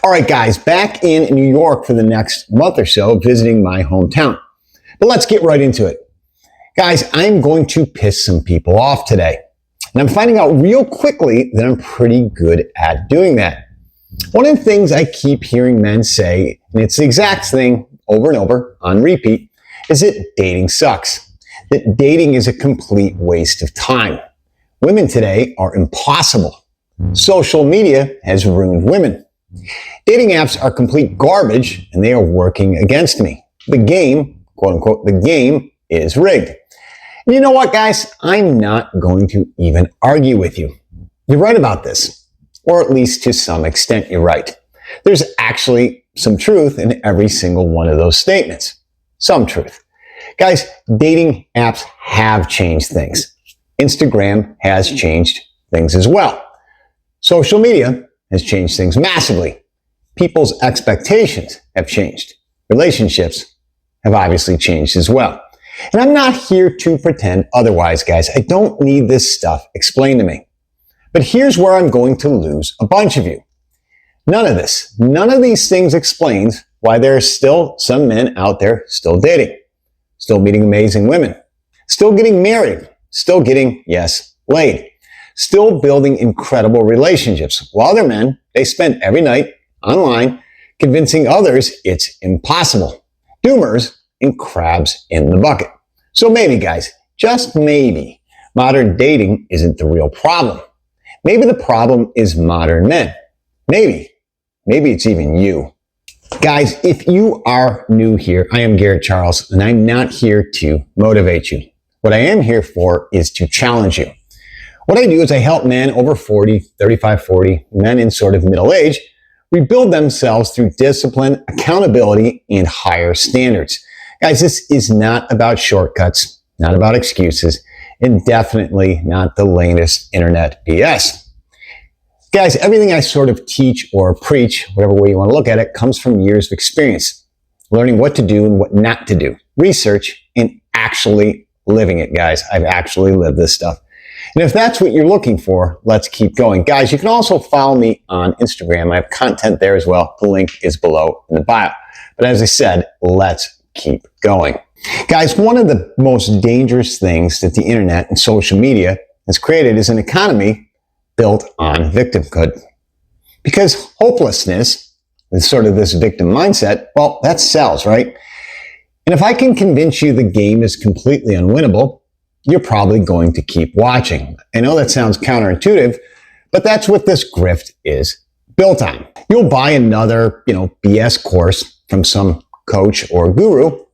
All right, guys, back in New York for the next month or so, visiting my hometown. But let's get right into it. Guys, I'm going to piss some people off today. And I'm finding out real quickly that I'm pretty good at doing that. One of the things I keep hearing men say, and it's the exact thing over and over on repeat, is that dating sucks. That dating is a complete waste of time. Women today are impossible. Social media has ruined women. Dating apps are complete garbage and they are working against me. The game, quote unquote, the game is rigged. And you know what, guys? I'm not going to even argue with you. You're right about this, or at least to some extent you're right. There's actually some truth in every single one of those statements. Some truth. Guys, dating apps have changed things. Instagram has changed things as well. Social media has changed things massively. People's expectations have changed. Relationships have obviously changed as well. And I'm not here to pretend otherwise, guys. I don't need this stuff explained to me. But here's where I'm going to lose a bunch of you. None of these things explains why there are still some men out there still dating, still meeting amazing women, still getting married, still getting, yes, laid, still building incredible relationships. While other men, they spend every night online convincing others it's impossible. Doomers and crabs in the bucket. So maybe, guys, just maybe, modern dating isn't the real problem. Maybe the problem is modern men. Maybe it's even you. Guys, if you are new here, I am Garrett Charles, and I'm not here to motivate you. What I am here for is to challenge you. What I do is I help men over 40, 35, 40, men in sort of middle age, rebuild themselves through discipline, accountability, and higher standards. Guys, this is not about shortcuts, not about excuses, and definitely not the latest internet BS. Guys, everything I sort of teach or preach, whatever way you want to look at it, comes from years of experience, learning what to do and what not to do, research, and actually living it, guys. I've actually lived this stuff. And if that's what you're looking for, let's keep going. Guys, you can also follow me on Instagram. I have content there as well. The link is below in the bio. But as I said, let's keep going. Guys, one of the most dangerous things that the internet and social media has created is an economy built on victimhood. Because hopelessness, is sort of this victim mindset, well, that sells, right? And if I can convince you the game is completely unwinnable, you're probably going to keep watching. I know that sounds counterintuitive, but that's what this grift is built on. You'll buy another, BS course from some coach or guru.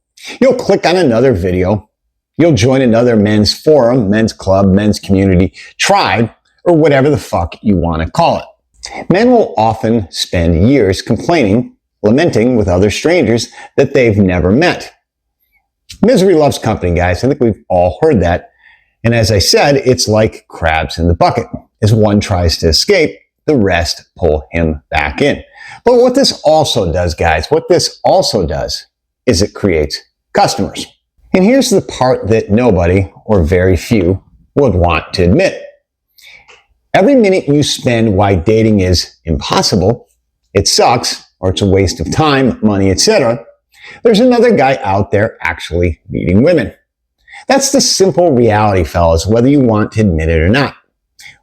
You'll click on another video. You'll join another men's forum, men's club, men's community, tribe, or whatever the fuck you want to call it. Men will often spend years complaining, lamenting with other strangers that they've never met. Misery loves company, guys. I think we've all heard that. And as I said, it's like crabs in the bucket. As one tries to escape, the rest pull him back in. But what this also does, guys, is it creates customers. And here's the part that nobody or very few would want to admit. Every minute you spend why dating is impossible, it sucks, or it's a waste of time, money, etc., there's another guy out there actually meeting women. That's the simple reality, fellas, whether you want to admit it or not,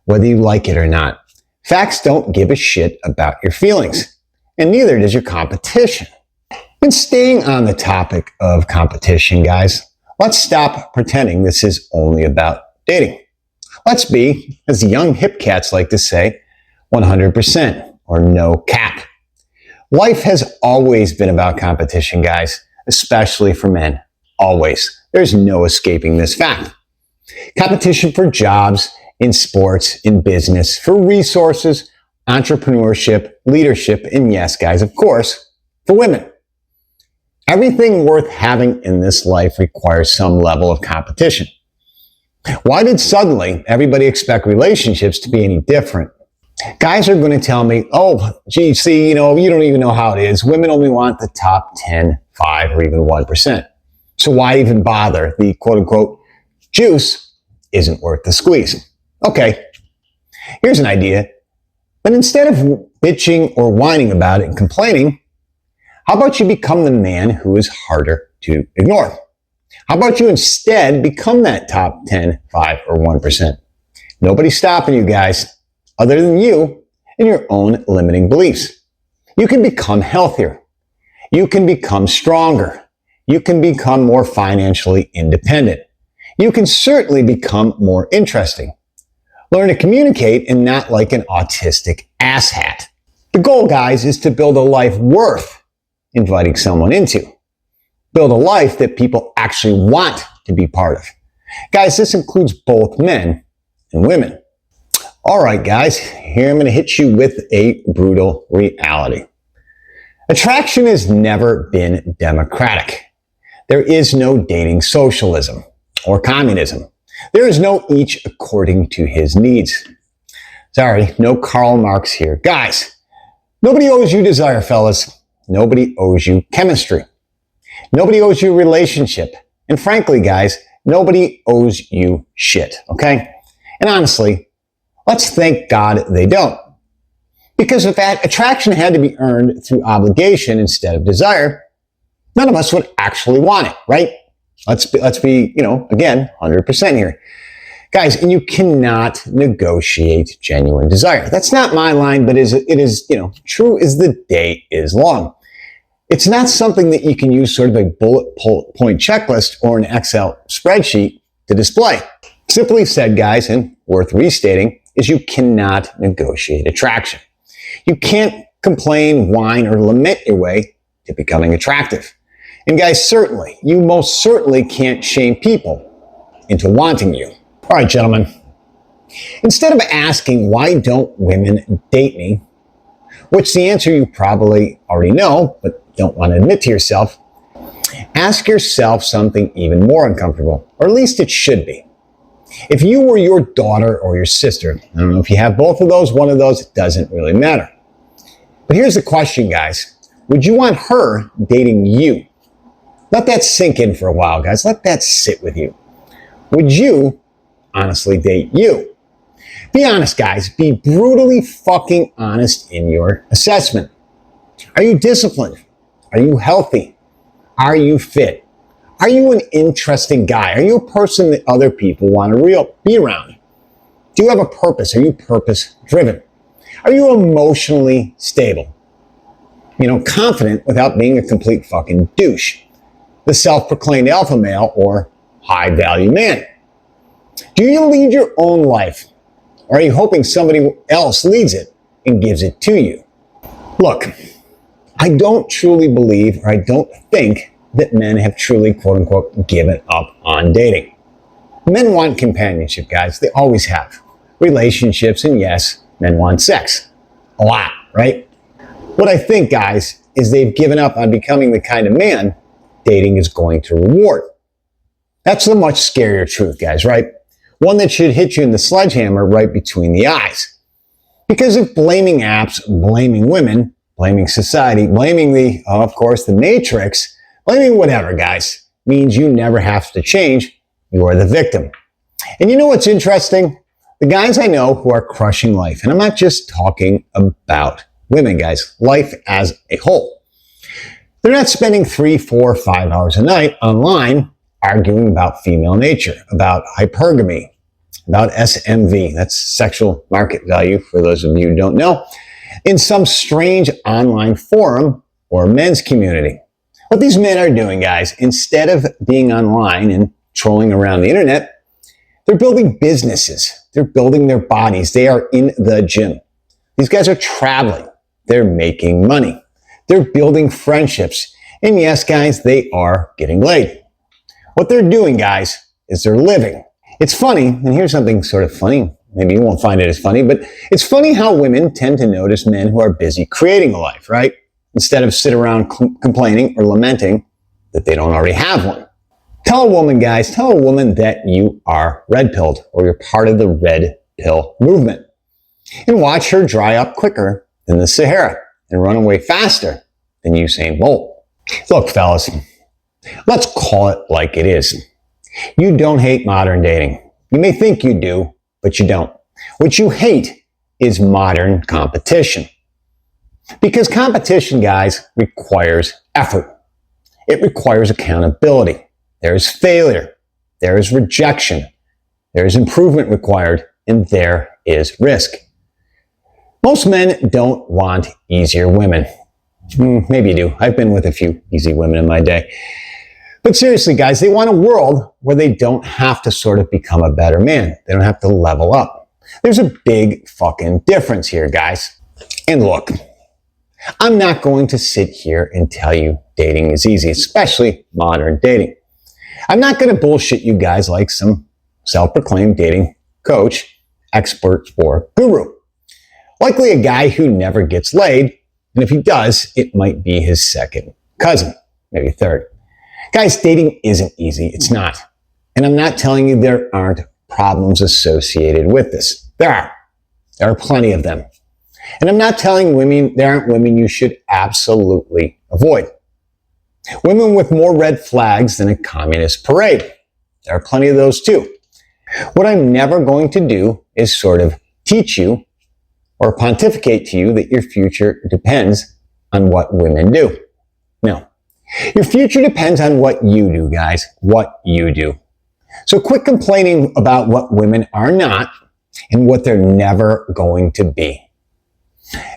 whether you like it or not. Facts don't give a shit about your feelings, and neither does your competition. And staying on the topic of competition, guys, let's stop pretending this is only about dating. Let's be, as the young hip cats like to say, 100% or no cap. Life has always been about competition, guys, especially for men. Always. There's no escaping this fact. Competition for jobs, in sports, in business, for resources, entrepreneurship, leadership, and yes, guys, of course, for women. Everything worth having in this life requires some level of competition. Why did suddenly everybody expect relationships to be any different? Guys are going to tell me, oh, gee, see, you don't even know how it is. Women only want the top 10, 5, or even 1%. So why even bother? The quote unquote juice isn't worth the squeeze. Okay, here's an idea. But instead of bitching or whining about it and complaining, how about you become the man who is harder to ignore? How about you instead become that top 10, 5, or 1%? Nobody's stopping you guys other than you and your own limiting beliefs. You can become healthier. You can become stronger. You can become more financially independent. You can certainly become more interesting. Learn to communicate and not like an autistic asshat. The goal, guys, is to build a life worth inviting someone into. Build a life that people actually want to be part of. Guys, this includes both men and women. All right, guys, here I'm going to hit you with a brutal reality. Attraction has never been democratic. There is no dating socialism or communism. There is no each according to his needs. Sorry, no Karl Marx here. Guys, nobody owes you desire, fellas. Nobody owes you chemistry. Nobody owes you a relationship. And frankly, guys, nobody owes you shit, okay? And honestly, let's thank God they don't. Because if that attraction had to be earned through obligation instead of desire, none of us would actually want it, right? Let's be, again, 100% here. Guys, and you cannot negotiate genuine desire. That's not my line, but it is, true as the day is long. It's not something that you can use sort of a bullet point checklist or an Excel spreadsheet to display. Simply said, guys, and worth restating, is you cannot negotiate attraction. You can't complain, whine, or lament your way to becoming attractive. And guys, you most certainly can't shame people into wanting you. All right, gentlemen, instead of asking, why don't women date me? Which the answer you probably already know, but don't want to admit to yourself, ask yourself something even more uncomfortable, or at least it should be. If you were your daughter or your sister, I don't know if you have both of those, one of those, it doesn't really matter. But here's the question, guys. Would you want her dating you? Let that sink in for a while, guys. Let that sit with you. Would you honestly date you? Be honest, guys. Be brutally fucking honest in your assessment. Are you disciplined? Are you healthy? Are you fit? Are you an interesting guy? Are you a person that other people want to be around? Do you have a purpose? Are you purpose-driven? Are you emotionally stable? Confident without being a complete fucking douche. The self-proclaimed alpha male or high-value man. Do you lead your own life? Or are you hoping somebody else leads it and gives it to you? Look, I don't truly believe, or I don't think that men have truly, quote unquote, given up on dating. Men want companionship, guys. They always have. Relationships, and yes, men want sex. A lot, right? What I think, guys, is they've given up on becoming the kind of man dating is going to reward. That's the much scarier truth, guys, right? One that should hit you in the sledgehammer right between the eyes. Because if blaming apps, blaming women, blaming society, blaming the matrix, blaming whatever, guys, means you never have to change. You are the victim. And you know what's interesting? The guys I know who are crushing life, and I'm not just talking about women, guys, life as a whole. They're not spending 3, 4, 5 hours a night online arguing about female nature, about hypergamy, about SMV, that's sexual market value for those of you who don't know, in some strange online forum or men's community. What these men are doing, guys, instead of being online and trolling around the internet, they're building businesses. They're building their bodies. They are in the gym. These guys are traveling. They're making money. They're building friendships. And yes, guys, they are getting laid. What they're doing, guys, is they're living. It's funny, and here's something sort of funny. Maybe you won't find it as funny, but it's funny how women tend to notice men who are busy creating a life, right? Instead of sit around complaining or lamenting that they don't already have one. Tell a woman that you are red-pilled or you're part of the red pill movement. And watch her dry up quicker than the Sahara and run away faster than Usain Bolt. Look, fellas, let's call it like it is. You don't hate modern dating. You may think you do, but you don't. What you hate is modern competition. Because competition, guys, requires effort. It requires accountability. There is failure. There is rejection. There is improvement required, and there is risk. Most men don't want easier women. Maybe you do. I've been with a few easy women in my day. But seriously, guys, they want a world where they don't have to sort of become a better man. They don't have to level up. There's a big fucking difference here, guys. And look, I'm not going to sit here and tell you dating is easy, especially modern dating. I'm not going to bullshit you guys like some self-proclaimed dating coach, expert, or guru. Likely a guy who never gets laid, and if he does, it might be his second cousin, maybe third. Guys, dating isn't easy. It's not. And I'm not telling you there aren't problems associated with this. There are. There are plenty of them. And I'm not telling women there aren't women you should absolutely avoid. Women with more red flags than a communist parade. There are plenty of those too. What I'm never going to do is sort of teach you or pontificate to you that your future depends on what women do. No. Your future depends on what you do, guys. What you do. So quit complaining about what women are not and what they're never going to be.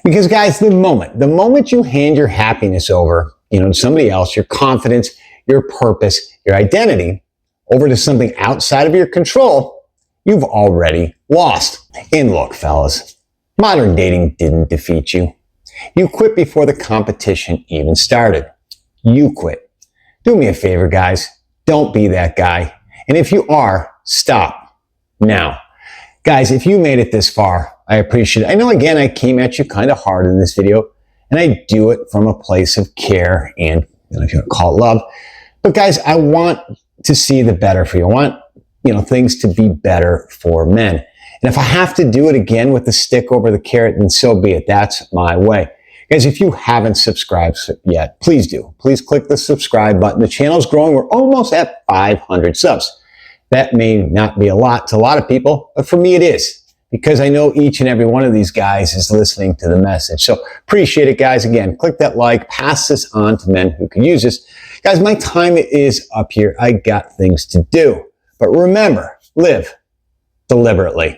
Because guys, the moment you hand your happiness over, to somebody else, your confidence, your purpose, your identity, over to something outside of your control, you've already lost. And look, fellas, modern dating didn't defeat you. You quit before the competition even started. You quit. Do me a favor, guys. Don't be that guy. And if you are, stop now. Guys, if you made it this far, I appreciate it. I know, again, I came at you kind of hard in this video, and I do it from a place of care and, if you want to call it love. But guys, I want to see the better for you. I want, things to be better for men. And if I have to do it again with the stick over the carrot, then so be it. That's my way. Guys, if you haven't subscribed yet, please do. Please click the subscribe button. The channel's growing. We're almost at 500 subs. That may not be a lot to a lot of people, but for me it is, because I know each and every one of these guys is listening to the message. So appreciate it, guys. Again, click that like, pass this on to men who can use this. Guys, my time is up here. I got things to do. But remember, live deliberately.